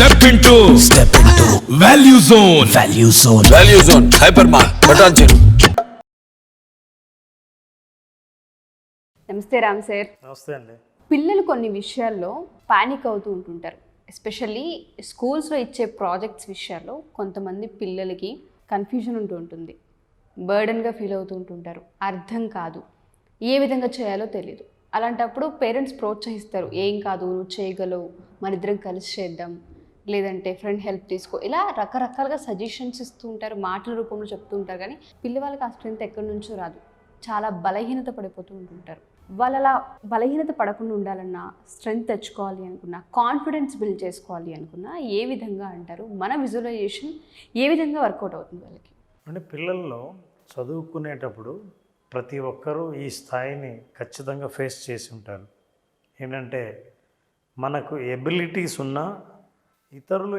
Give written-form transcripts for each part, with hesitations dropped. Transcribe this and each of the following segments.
Step into Value Zone. Value Zone. Hypermart. Patanjali. నమస్తే Ram sir. నమస్తే అండి. పిల్లలు కొన్ని విషయాల్లో పానిక్ అవుతూ ఉంటుంటారు. ఎస్పెషల్లీ స్కూల్స్లో ఇచ్చే ప్రాజెక్ట్స్ విషయాల్లో కొంతమంది పిల్లలకి కన్ఫ్యూజన్ ఉంటుంది, బర్డన్గా ఫీల్ అవుతూ ఉంటుంటారు, అర్థం కాదు, ఏ విధంగా చేయాలో తెలియదు. అలాంటప్పుడు పేరెంట్స్ ప్రోత్సహిస్తారు, ఏం కాదు నువ్వు చేయగలవు, మన ఇద్దరం కలిసి చేద్దాం, లేదంటే ఫ్రెండ్ హెల్ప్ తీసుకో, ఇలా రకరకాలుగా సజెషన్స్ ఇస్తూ ఉంటారు, మాటల రూపంలో చెప్తూ ఉంటారు. కానీ పిల్లవాళ్ళకి ఆ స్ట్రెంత్ ఎక్కడి నుంచో రాదు, చాలా బలహీనత పడిపోతూ ఉంటుంటారు. వాళ్ళు అలా బలహీనత పడకుండా ఉండాలన్నా, స్ట్రెంగ్త్ తెచ్చుకోవాలి అనుకున్నా, కాన్ఫిడెన్స్ బిల్డ్ చేసుకోవాలి అనుకున్నా ఏ విధంగా అంటారు? మన విజువలైజేషన్ ఏ విధంగా వర్కౌట్ అవుతుంది వాళ్ళకి? అంటే పిల్లల్లో చదువుకునేటప్పుడు ప్రతి ఒక్కరూ ఈ స్థాయిని ఖచ్చితంగా ఫేస్ చేసి ఉంటారు. ఏంటంటే మనకు ఎబిలిటీస్ ఉన్నా ఇతరులు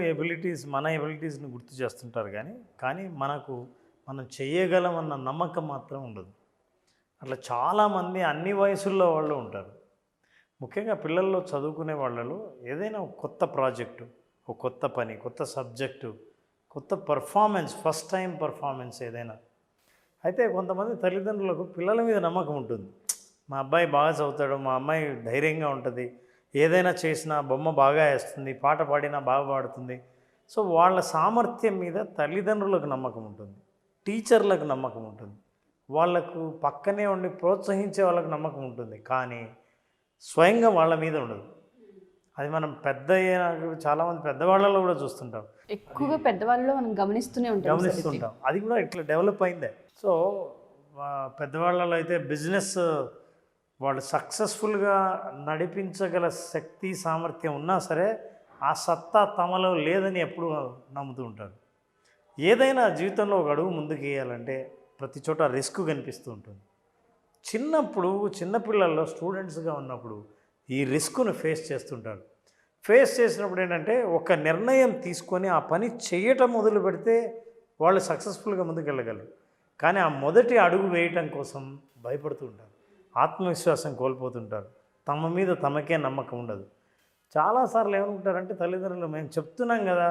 మన ఎబిలిటీస్ని గుర్తు చేస్తుంటారు, కానీ మనం చేయగలమన్న నమ్మకం మాత్రం ఉండదు. అట్లా చాలామంది అన్ని వయసుల్లో వాళ్ళు ఉంటారు. ముఖ్యంగా పిల్లల్లో చదువుకునే వాళ్ళలో ఏదైనా ఒక కొత్త ప్రాజెక్టు, ఒక కొత్త పని, కొత్త సబ్జెక్టు, కొత్త పర్ఫార్మెన్స్, ఫస్ట్ టైం పర్ఫార్మెన్స్ ఏదైనా అయితే కొంతమంది తల్లిదండ్రులకు పిల్లల మీద నమ్మకం ఉంటుంది. మా అబ్బాయి బాగా చదువుతాడు, మా అమ్మాయి ధైర్యంగా ఉంటుంది, ఏదైనా చేసినా బొమ్మ బాగా వేస్తుంది, పాట పాడినా బాగా పాడుతుంది. సో వాళ్ళ సామర్థ్యం మీద తల్లిదండ్రులకు నమ్మకం ఉంటుంది, టీచర్లకు నమ్మకం ఉంటుంది, వాళ్లకు పక్కనే ఉండి ప్రోత్సహించే వాళ్ళకు నమ్మకం ఉంటుంది. కానీ స్వయంగా వాళ్ళ మీద ఉండదు. అది మనం చాలామంది పెద్దవాళ్ళలో కూడా చూస్తుంటాం, ఎక్కువగా పెద్దవాళ్ళలో మనం గమనిస్తుంటాం. అది కూడా ఇట్లా డెవలప్ అయిందే. సో పెద్దవాళ్ళలో అయితే బిజినెస్ వాళ్ళు సక్సెస్ఫుల్గా నడిపించగల శక్తి సామర్థ్యం ఉన్నా సరే ఆ సత్తా తమలో లేదని ఎప్పుడు నమ్ముతూ ఉంటారు. ఏదైనా జీవితంలో ఒక అడుగు ముందుకు వేయాలంటే ప్రతి చోట రిస్క్ కనిపిస్తూ ఉంటుంది. చిన్నపిల్లల్లో స్టూడెంట్స్గా ఉన్నప్పుడు ఈ రిస్క్ను ఫేస్ చేస్తుంటారు. ఫేస్ చేసినప్పుడు ఏంటంటే ఒక నిర్ణయం తీసుకొని ఆ పని చేయటం మొదలు పెడితే వాళ్ళు సక్సెస్ఫుల్గా ముందుకు వెళ్ళగలరు. కానీ ఆ మొదటి అడుగు వేయటం కోసం భయపడుతూ ఉంటారు, ఆత్మవిశ్వాసం కోల్పోతుంటారు, తమ మీద తమకే నమ్మకం ఉండదు. చాలాసార్లు ఏమనుకుంటారంటే తల్లిదండ్రులు, మేము చెప్తున్నాం కదా,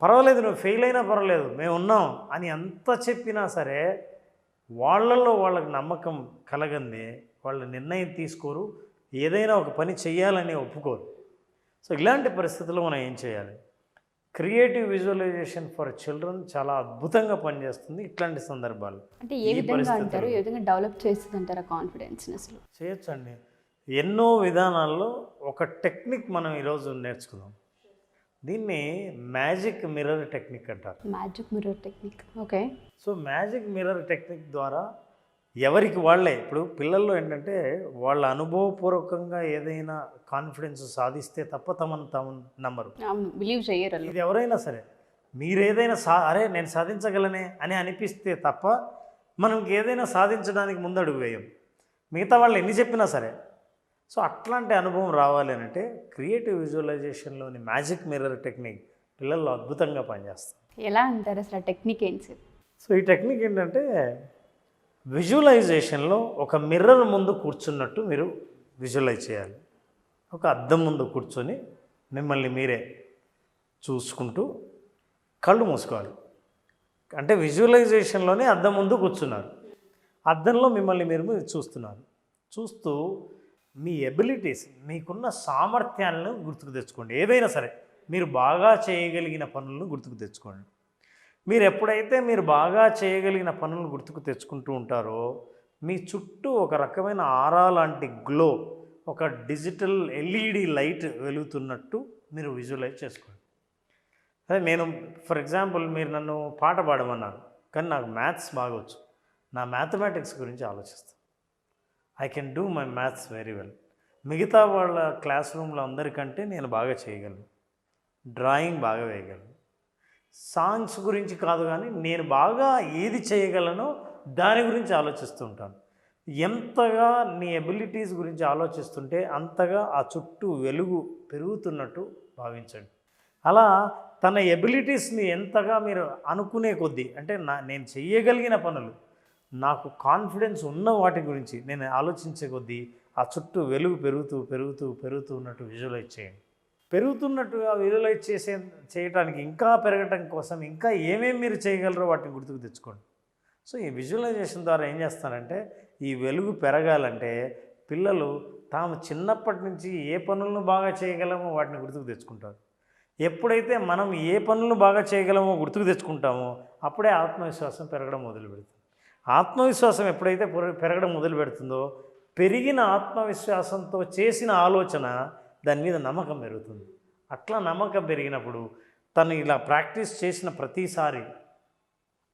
పర్వాలేదు, నువ్వు ఫెయిల్ అయినా పర్వాలేదు, మేము ఉన్నాం అని ఎంత చెప్పినా సరే వాళ్ళల్లో వాళ్ళకి నమ్మకం కలగంది వాళ్ళు నిర్ణయం తీసుకోరు, ఏదైనా ఒక పని చేయాలని ఒప్పుకోరు. సో ఇలాంటి పరిస్థితుల్లో మనం ఏం చేయాలి? క్రియేటివ్ విజువలైజేషన్ ఫర్ చిల్డ్రన్ చాలా అద్భుతంగా పనిచేస్తుంది ఇట్లాంటి సందర్భాలు. అంటే ఏ విధంగా అంటారు, ఏ విధంగా డెవలప్ చేస్తుంది అంటారా కాన్ఫిడెన్స్? అసలు చేయొచ్చండి, ఎన్నో విధానాల్లో. ఒక టెక్నిక్ మనం ఈరోజు నేర్చుకుందాం. దీన్ని మ్యాజిక్ మిర్రర్ టెక్నిక్ అంటారు. Magic mirror technique, okay. So magic mirror technique ద్వారా ఎవరికి వాళ్ళే, ఇప్పుడు పిల్లల్లో ఏంటంటే వాళ్ళ అనుభవపూర్వకంగా ఏదైనా కాన్ఫిడెన్స్ సాధిస్తే తప్ప తమను నమ్మరు, బిలీవ్ చేయరు. ఇది ఎవరైనా సరే, మీరు ఏదైనా అరే నేను సాధించగలనే అని అనిపిస్తే తప్ప మనం ఏదైనా సాధించడానికి ముందడుగు వేయం, మిగతా వాళ్ళు ఎన్ని చెప్పినా సరే. సో అట్లాంటి అనుభవం రావాలి అంటే క్రియేటివ్ విజువలైజేషన్లోని మ్యాజిక్ మిర్రర్ టెక్నిక్ పిల్లల్లో అద్భుతంగా పనిచేస్తుంది. ఎలా అంటారు అసలు ఆ టెక్నిక్ ఏంటి? సో ఈ టెక్నిక్ ఏంటంటే విజువలైజేషన్లో ఒక మిర్రర్ ముందు కూర్చున్నట్టు మీరు విజువలైజ్ చేయాలి. ఒక అద్దం ముందు కూర్చొని మిమ్మల్ని మీరే చూసుకుంటూ కళ్ళు మూసుకోవాలి. అంటే విజువలైజేషన్లోనే అద్దం ముందు కూర్చున్నారు, అద్దంలో మిమ్మల్ని మీరు చూస్తున్నారు. చూస్తూ మీ ఎబిలిటీస్, మీకున్న సామర్థ్యాలను గుర్తుకు తెచ్చుకోండి. ఏదైనా సరే మీరు బాగా చేయగలిగిన పనులను గుర్తుకు తెచ్చుకోండి. మీరు ఎప్పుడైతే మీరు బాగా చేయగలిగిన పనులను గుర్తుకు తెచ్చుకుంటూ ఉంటారో మీ చుట్టూ ఒక రకమైన ఆరా లాంటి గ్లో, ఒక డిజిటల్ ఎల్ఈడి లైట్ వెలుగుతున్నట్టు మీరు విజువలైజ్ చేసుకోండి. అదే నేను ఫర్ ఎగ్జాంపుల్, మీరు నన్ను పాట పాడమన్నారు, కానీ నాకు మ్యాథ్స్ బాగొచ్చు, నా మ్యాథమెటిక్స్ గురించి ఆలోచిస్తాను. I can do my maths very well. మిగతా వాళ్ళ క్లాస్ రూమ్లో అందరికంటే నేను బాగా చేయగలను, డ్రాయింగ్ బాగా వేయగలను. సాంగ్స్ గురించి కాదు, కానీ నేను బాగా ఏది చేయగలనో దాని గురించి ఆలోచిస్తూ ఉంటాను. ఎంతగా నీ ఎబిలిటీస్ గురించి ఆలోచిస్తుంటే అంతగా ఆ చుట్టూ వెలుగు పెరుగుతున్నట్టు భావించండి. అలా తన ఎబిలిటీస్ని ఎంతగా మీరు అనుకునే కొద్దీ, అంటే నేను చేయగలిగిన పనులు, నాకు కాన్ఫిడెన్స్ ఉన్న వాటి గురించి నేను ఆలోచించే కొద్దీ ఆ చుట్టూ వెలుగు పెరుగుతూ పెరుగుతూ పెరుగుతూ ఉన్నట్టు విజువలైజ్ చేయండి. పెరుగుతున్నట్టుగా విజువలైజ్ చేయడానికి ఇంకా పెరగటం కోసం ఇంకా ఏమేమి మీరు చేయగలరో వాటిని గుర్తుకు తెచ్చుకోండి. సో ఈ విజువలైజేషన్ ద్వారా ఏం చేస్తానంటే ఈ వెలుగు పెరగాలంటే పిల్లలు తాము చిన్నప్పటి నుంచి ఏ పనులను బాగా చేయగలమో వాటిని గుర్తుకు తెచ్చుకుంటారు. ఎప్పుడైతే మనం ఏ పనులను బాగా చేయగలమో గుర్తుకు తెచ్చుకుంటామో అప్పుడే ఆత్మవిశ్వాసం పెరగడం మొదలు పెడుతుంది. ఆత్మవిశ్వాసం ఎప్పుడైతే పెరగడం మొదలు పెడుతుందో పెరిగిన ఆత్మవిశ్వాసంతో చేసిన ఆలోచన దాని మీద నమ్మకం పెరుగుతుంది. అట్లా నమ్మకం పెరిగినప్పుడు తను ఇలా ప్రాక్టీస్ చేసిన ప్రతిసారి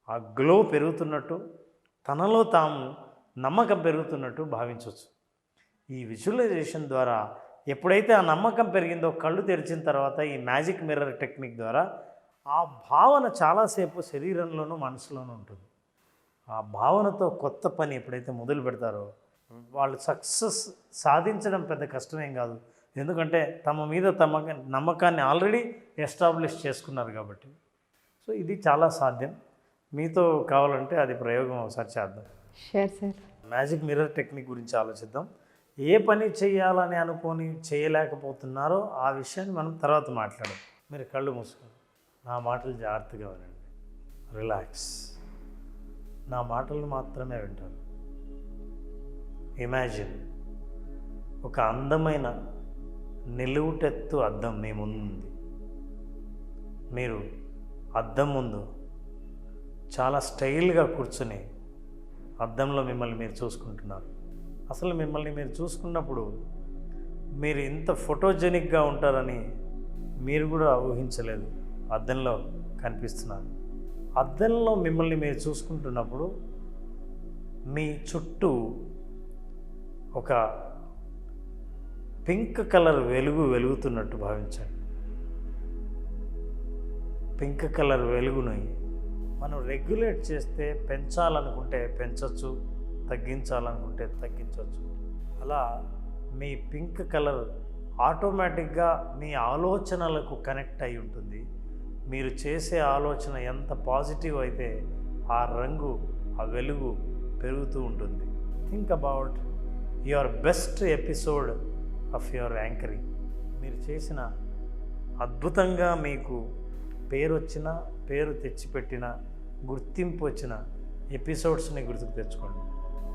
ఆ గ్లో పెరుగుతున్నట్టు తనలో తాము నమ్మకం పెరుగుతున్నట్టు భావించవచ్చు. ఈ విజువలైజేషన్ ద్వారా ఎప్పుడైతే ఆ నమ్మకం పెరిగిందో కళ్ళు తెరిచిన తర్వాత ఈ మ్యాజిక్ మిర్రర్ టెక్నిక్ ద్వారా ఆ భావన చాలాసేపు శరీరంలోనూ మనసులోనూ ఉంటుంది. ఆ భావనతో కొత్త పని ఎప్పుడైతే మొదలు పెడతారో వాళ్ళు సక్సెస్ సాధించడం పెద్ద కష్టమేం కాదు. ఎందుకంటే తమ మీద తమ నమ్మకాన్ని ఆల్రెడీ ఎస్టాబ్లిష్ చేసుకున్నారు కాబట్టి. సో ఇది చాలా సాధ్యం. మీతో కావాలంటే అది ప్రయోగం ఒకసారి చేద్దాం. Sure sir. Magic mirror technique గురించి ఆలోచిద్దాం. ఏ పని చేయాలని అనుకొని చేయలేకపోతున్నారో ఆ విషయాన్ని మనం తర్వాత మాట్లాడదాం. మీరు కళ్ళు మూసుకోండి. నా మాటలు జాగ్రత్తగా వినండి. రిలాక్స్. నా మాటలు మాత్రమే వింటారు. ఇమాజిన్ ఒక అందమైన నిలువుటెత్తు అద్దం మీ ముందుంది. మీరు అద్దం ముందు చాలా స్టైల్గా కూర్చుని అద్దంలో మిమ్మల్ని మీరు చూసుకుంటున్నారు. అసలు మిమ్మల్ని మీరు చూసుకున్నప్పుడు మీరు ఇంత ఫోటోజెనిక్గా ఉంటారని మీరు కూడా ఊహించలేదు. అద్దంలో కనిపిస్తున్నారు. అద్దంలో మిమ్మల్ని మీరు చూసుకుంటున్నప్పుడు మీ చుట్టూ ఒక పింక్ కలర్ వెలుగుతున్నట్టు భావించండి. పింక్ కలర్ వెలుగుని మనం రెగ్యులేట్ చేస్తే పెంచాలనుకుంటే పెంచవచ్చు, తగ్గించాలనుకుంటే తగ్గించవచ్చు. అలా మీ పింక్ కలర్ ఆటోమేటిక్గా మీ ఆలోచనలకు కనెక్ట్ అయి ఉంటుంది. మీరు చేసే ఆలోచన ఎంత పాజిటివ్ అయితే ఆ రంగు, ఆ వెలుగు పెరుగుతూ ఉంటుంది. Think about your best episode of your anchoring. మీరు చేసిన అద్భుతంగా మీకు పేరు వచ్చిన, పేరు తెచ్చిపెట్టిన, గుర్తింపు వచ్చిన ఎపిసోడ్స్ని గుర్తుకు తెచ్చుకోండి.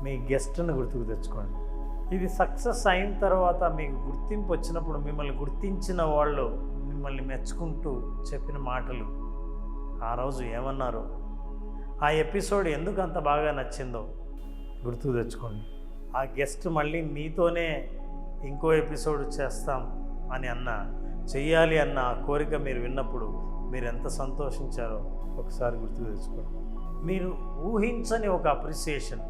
మీ గెస్ట్ని గుర్తుకు తెచ్చుకోండి. ఇది సక్సెస్ అయిన తర్వాత మీకు గుర్తింపు వచ్చినప్పుడు మిమ్మల్ని గుర్తించిన వాళ్ళు మిమ్మల్ని మెచ్చుకుంటూ చెప్పిన మాటలు, ఆ రోజు ఏమన్నారో, ఆ ఎపిసోడ్ ఎందుకు అంత బాగా నచ్చిందో గుర్తుకు తెచ్చుకోండి. ఆ గెస్ట్ మళ్ళీ మీతోనే ఇంకో ఎపిసోడ్ చేస్తాం అని చెయ్యాలి అన్న ఆ కోరిక మీరు విన్నప్పుడు మీరు ఎంత సంతోషించారో ఒకసారి గుర్తుకు తెచ్చుకోండి. మీరు ఊహించని ఒక అప్రిసియేషన్,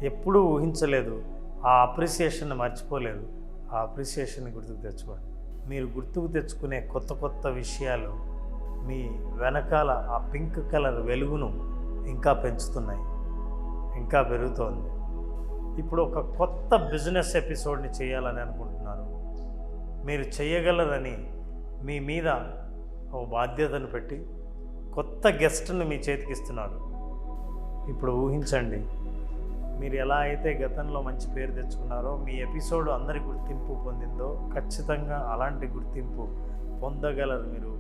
ఎప్పుడూ ఊహించలేదు, ఆ అప్రిసియేషన్ని మర్చిపోలేదు. ఆ అప్రిసియేషన్ని గుర్తుకు తెచ్చుకోండి. మీరు గుర్తుకు తెచ్చుకునే కొత్త కొత్త విషయాలు మీ వెనకాల ఆ పింక్ కలర్ వెలుగును ఇంకా పెంచుతున్నాయి, ఇంకా పెరుగుతోంది. ఇప్పుడు ఒక కొత్త బిజినెస్ ఎపిసోడ్ని చేయాలని అనుకుంటున్నారు. మీరు చేయగలరని మీ మీద ఓ బాధ్యతను పెట్టి కొత్త గెస్ట్ని మీ చేతికి ఇస్తున్నారు. ఇప్పుడు ఊహించండి, మీరు ఎలా అయితే గతంలో మంచి పేరు తెచ్చుకున్నారో, మీ ఎపిసోడ్ అందరి గుర్తింపు పొందిందో, ఖచ్చితంగా అలాంటి గుర్తింపు పొందగలరు మీరు.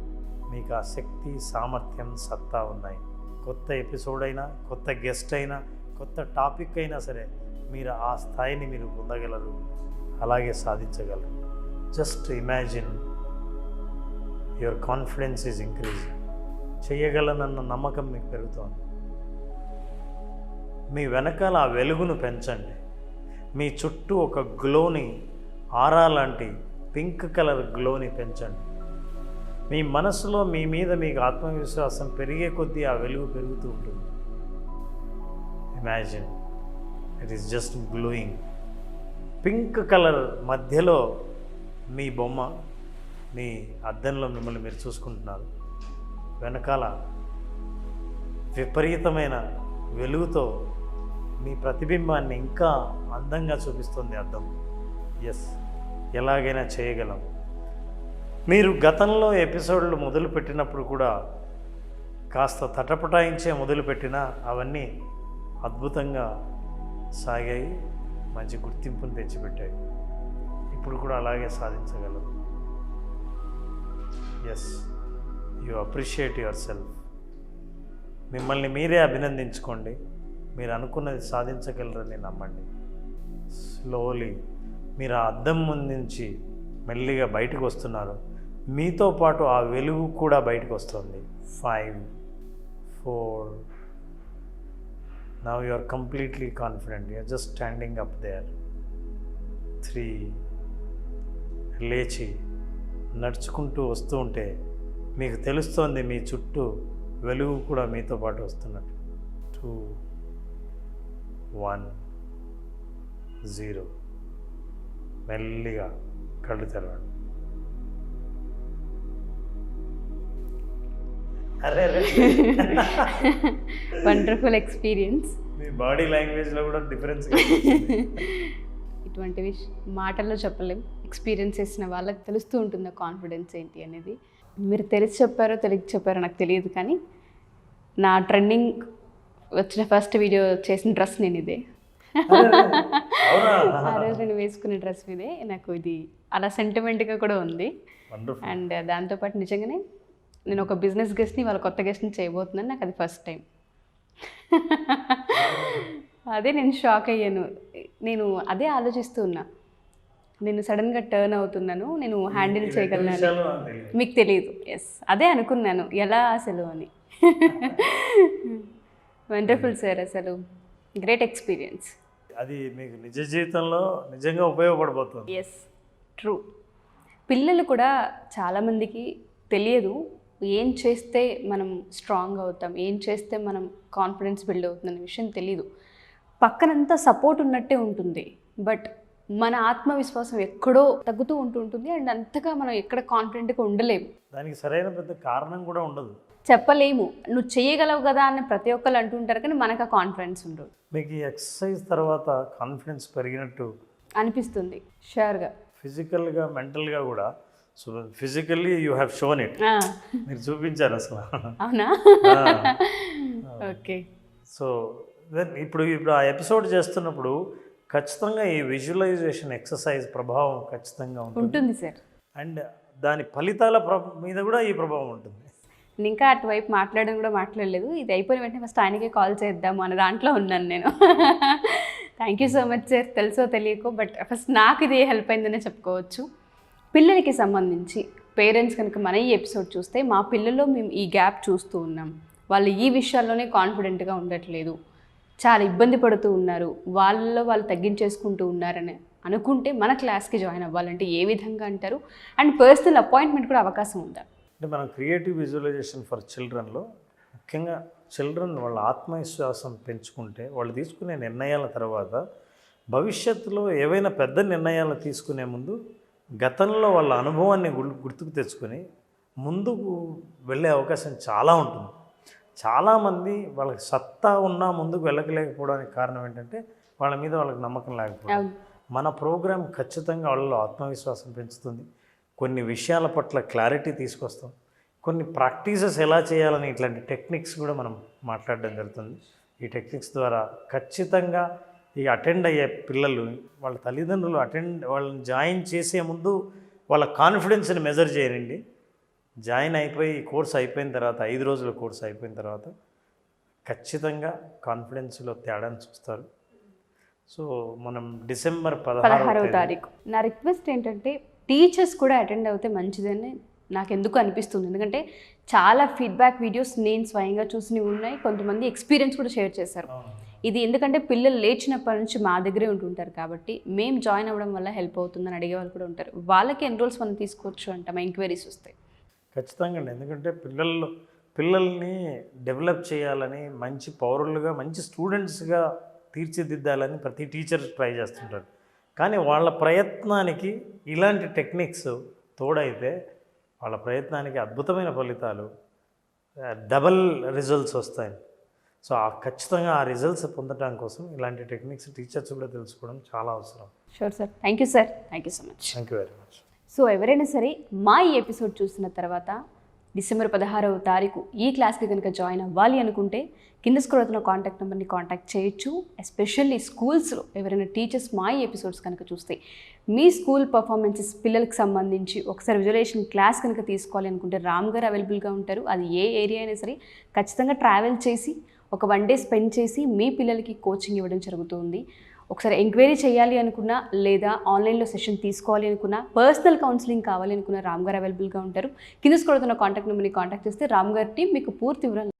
మీకు ఆ శక్తి, సామర్థ్యం, సత్తా ఉన్నాయి. కొత్త ఎపిసోడ్ అయినా, కొత్త గెస్ట్ అయినా, కొత్త టాపిక్ అయినా సరే మీరు ఆ స్థాయిని మీరు పొందగలరు, అలాగే సాధించగలరు. Just imagine your confidence is increasing. చేయగలనన్న నమ్మకం మీకు పెరుగుతోంది. మీ వెనకాల ఆ వెలుగును పెంచండి. మీ చుట్టూ ఒక గ్లోని, ఆరా లాంటి పింక్ కలర్ గ్లోని పెంచండి. మీ మనసులో మీ మీద మీకు ఆత్మవిశ్వాసం పెరిగే కొద్దీ ఆ వెలుగు పెరుగుతూ ఉంటుంది. Imagine it is just glowing. Pink colour మధ్యలో మీ బొమ్మ, మీ అద్దంలో మిమ్మల్ని మీరు చూసుకుంటున్నారు. వెనకాల విపరీతమైన వెలుగుతో మీ ప్రతిబింబాన్ని ఇంకా అందంగా చూపిస్తుంది అద్దం. ఎస్, ఎలాగైనా చేయగలం. మీరు గతంలో ఎపిసోడ్లు మొదలుపెట్టినప్పుడు కూడా కాస్త తటపటాయించే మొదలుపెట్టినా అవన్నీ అద్భుతంగా సాగాయి, మంచి గుర్తింపును తెచ్చిపెట్టాయి. ఇప్పుడు కూడా అలాగే సాధించగలరు. Yes, you appreciate yourself. మిమ్మల్ని మీరే అభినందించుకోండి. మీరు అనుకున్నది సాధించగలరని నమ్మండి. స్లోలీ మీరు ఆ అద్దం ముందు నుంచి మెల్లిగా బయటకు వస్తున్నారు. మీతో పాటు ఆ వెలుగు కూడా బయటకు వస్తుంది. 5, 4. Now you are completely confident. You are just standing up there. 3. లేచి నడుచుకుంటూ వస్తూ ఉంటే మీకు తెలుస్తోంది మీ చుట్టూ వెలుగు కూడా మీతో పాటు వస్తున్నట్టు. 2, 1, 0. మెల్లిగా కళ్ళు తెరవండి. అరే వండర్ఫుల్ ఎక్స్పీరియన్స్. మీ బాడీ లాంగ్వేజ్లో కూడా డిఫరెన్స్. ఇటువంటివి మాటల్లో చెప్పలేం, ఎక్స్పీరియన్స్ చేసిన వాళ్ళకి తెలుస్తూ ఉంటుంది ఆ కాన్ఫిడెన్స్ ఏంటి అనేది. మీరు తెలిసి చెప్పారో చెప్పారో నాకు తెలియదు, కానీ నా ట్రెండింగ్ వచ్చిన ఫస్ట్ వీడియో చేసిన డ్రెస్ నేను ఇదే. ఆ రోజు నేను వేసుకునే డ్రెస్ ఇదే. నాకు ఇది అలా సెంటిమెంట్గా కూడా ఉంది. అండ్ దాంతోపాటు నిజంగానే నేను ఒక బిజినెస్ గెస్ట్ని వాళ్ళ కొత్త గెస్ట్ని చేయబోతున్నాను. నాకు అది ఫస్ట్ టైం. అదే నేను షాక్ అయ్యాను. నేను అదే ఆలోచిస్తూ ఉన్నా, నేను సడన్గా టర్న్ అవుతున్నాను, నేను హ్యాండిల్ చేయగలను. మీకు తెలియదు. ఎస్, అదే అనుకున్నాను, ఎలా అసలు అని. వండర్ఫుల్ సార్, అసలు గ్రేట్ ఎక్స్పీరియన్స్. అది మీకు నిజ జీవితంలో నిజంగా ఉపయోగపడబోతుంది. Yes, true. పిల్లలు కూడా చాలామందికి తెలియదు ఏం చేస్తే మనం స్ట్రాంగ్ అవుతాం, ఏం చేస్తే మనం కాన్ఫిడెన్స్ బిల్డ్ అవుతుందనే విషయం తెలీదు. పక్కనంతా సపోర్ట్ ఉన్నట్టే ఉంటుంది, బట్ మన ఆత్మవిశ్వాసం ఎక్కడో తగ్గుతూ ఉంటుంది. అండ్ అంతగా మనం ఎక్కడ కాన్ఫిడెంట్గా ఉండలేము. దానికి సరైన పెద్ద కారణం కూడా ఉండదు, చెప్పలేము. నువ్వు చేయగలవు కదా అని ప్రతి ఒక్కరు అంటుంటారు, కానీ మనకు ఆ కాన్ఫిడెన్స్ ఉండదు. మీకు ఈ ఎక్సర్సైజ్ తర్వాత కాన్ఫిడెన్స్ పెరిగినట్టు అనిపిస్తుంది షూర్గా. ఫిజికల్గా, మెంటల్గా కూడా. So physically you have shown it. మీరు చూపించారు అసలు. అవునా? ఓకే. సో ఇప్పుడు ఆ ఎపిసోడ్ చేస్తున్నప్పుడు ఖచ్చితంగా ఈ విజువలైజేషన్ ఎక్సర్సైజ్ ప్రభావం ఖచ్చితంగా ఉంటుంది సార్. అండ్ దాని ఫలితాల మీద కూడా ఈ ప్రభావం ఉంటుంది. నేను ఇంకా అటువైపు మాట్లాడడం కూడా మాట్లాడలేదు. ఇది అయిపోయిన వెంటనే ఫస్ట్ ఆయనకే కాల్ చేద్దాము అనే దాంట్లో ఉన్నాను నేను. Thank you so much sir. తెలుసో తెలియకో, బట్ ఫస్ట్ నాకు ఇది హెల్ప్ అయిందనే చెప్పుకోవచ్చు. పిల్లలకి సంబంధించి పేరెంట్స్ కనుక మన ఈ ఎపిసోడ్ చూస్తే, మా పిల్లల్లో మేము ఈ గ్యాప్ చూస్తూ ఉన్నాం, వాళ్ళు ఈ విషయాల్లోనే కాన్ఫిడెంట్గా ఉండట్లేదు, చాలా ఇబ్బంది పడుతూ ఉన్నారు, వాళ్ళలో వాళ్ళు తగ్గించేసుకుంటూ ఉన్నారని అనుకుంటే మన క్లాస్కి జాయిన్ అవ్వాలంటే ఏ విధంగా అంటారు? అండ్ పర్సనల్ అపాయింట్మెంట్ కూడా అవకాశం ఉందా? అంటే మనం క్రియేటివ్ విజువలైజేషన్ ఫర్ చిల్డ్రన్లో ముఖ్యంగా చిల్డ్రన్ వాళ్ళ ఆత్మవిశ్వాసం పెంచుకుంటే, వాళ్ళు తీసుకునే నిర్ణయాల తర్వాత భవిష్యత్తులో ఏవైనా పెద్ద నిర్ణయాలు తీసుకునే ముందు గతంలో వాళ్ళ అనుభవాన్ని గుర్తుకు తెచ్చుకొని ముందుకు వెళ్ళే అవకాశం చాలా ఉంటుంది. చాలామంది వాళ్ళకి సత్తా ఉన్నా ముందుకు వెళ్ళలేకపోవడానికి కారణం ఏంటంటే వాళ్ళ మీద వాళ్ళకి నమ్మకం లేకపోవడం. మన ప్రోగ్రాం ఖచ్చితంగా వాళ్ళలో ఆత్మవిశ్వాసం పెంచుతుంది, కొన్ని విషయాల పట్ల క్లారిటీ తీసుకొస్తాం, కొన్ని ప్రాక్టీసెస్ ఎలా చేయాలని ఇట్లాంటి టెక్నిక్స్ కూడా మనం మాట్లాడడం జరుగుతుంది. ఈ టెక్నిక్స్ ద్వారా ఖచ్చితంగా ఈ అటెండ్ అయ్యే పిల్లలు వాళ్ళ తల్లిదండ్రులు వాళ్ళని జాయిన్ చేసే ముందు వాళ్ళ కాన్ఫిడెన్స్ని మెజర్ చేయరండి. జాయిన్ అయిపోయి కోర్స్ అయిపోయిన తర్వాత 5 రోజుల కోర్స్ అయిపోయిన తర్వాత ఖచ్చితంగా కాన్ఫిడెన్స్లో తేడాను చూస్తారు. సో మనం డిసెంబర్ 16వ తారీఖు. నా రిక్వెస్ట్ ఏంటంటే టీచర్స్ కూడా అటెండ్ అవుతే మంచిదని నాకు ఎందుకు అనిపిస్తుంది. ఎందుకంటే చాలా ఫీడ్బ్యాక్ వీడియోస్ నేను స్వయంగా చూసినవి ఉన్నాయి, కొంతమంది ఎక్స్పీరియన్స్ కూడా షేర్ చేశారు. ఇది ఎందుకంటే పిల్లలు లేచినప్పటి నుంచి మా దగ్గరే ఉంటుంటారు కాబట్టి మేము జాయిన్ అవ్వడం వల్ల హెల్ప్ అవుతుందని అడిగే వాళ్ళు కూడా ఉంటారు. వాళ్ళకి ఎన్రోల్స్ మనం తీసుకోవచ్చు అంట, మా ఎంక్వైరీస్ వస్తాయి. ఖచ్చితంగా అండి. ఎందుకంటే పిల్లల్ని డెవలప్ చేయాలని, మంచి పౌరులుగా, మంచి స్టూడెంట్స్గా తీర్చిదిద్దాలని ప్రతి టీచర్ ట్రై చేస్తుంటారు. కానీ వాళ్ళ ప్రయత్నానికి ఇలాంటి టెక్నిక్స్ తోడైతే వాళ్ళ ప్రయత్నానికి అద్భుతమైన ఫలితాలు, డబల్ రిజల్ట్స్ వస్తాయి. సో ఖచ్చితంగా ఆ రిజల్ట్స్ పొందడం కోసం ఇలాంటి టెక్నిక్స్ టీచర్స్ కూడా తెలుసుకోవడం చాలా అవసరం. Sure sir. Thank you sir. Thank you so much. Thank you very much. So ఎవరైనా సరే మా ఈ ఎపిసోడ్ చూసిన తర్వాత డిసెంబర్ 16వ తారీఖు ఈ క్లాస్కి కనుక జాయిన్ అవ్వాలి అనుకుంటే కింద స్క్రోల్ అవుతున్న కాంటాక్ట్ నెంబర్ని కాంటాక్ట్ చేయొచ్చు. ఎస్పెషల్లీ స్కూల్స్లో ఎవరైనా టీచర్స్ మా ఈ ఎపిసోడ్స్ కనుక చూస్తే మీ స్కూల్ పర్ఫార్మెన్సెస్ పిల్లలకు సంబంధించి ఒకసారి విజువలైజేషన్ క్లాస్ కనుక తీసుకోవాలి అనుకుంటే రామ్ గారు అవైలబుల్గా ఉంటారు. అది ఏ ఏరియా అయినా సరే ఖచ్చితంగా ట్రావెల్ చేసి ఒక 1 డే స్పెండ్ చేసి మీ పిల్లలకి కోచింగ్ ఇవ్వడం జరుగుతుంది. ఒకసారి ఎంక్వైరీ చేయాలి అనుకున్నా లేదా ఆన్లైన్లో సెషన్ తీసుకోవాలి అనుకున్నా పర్సనల్ కౌన్సిలింగ్ కావాలి అనుకున్నా రామ్ గారు అవైలబుల్గా ఉంటారు. కింద స్క్రోల్ అవుతున్న కాంటాక్ట్ నెంబర్ని కాంటాక్ట్ చేస్తే రామ్ గారి టీం మీకు పూర్తి వివరాలు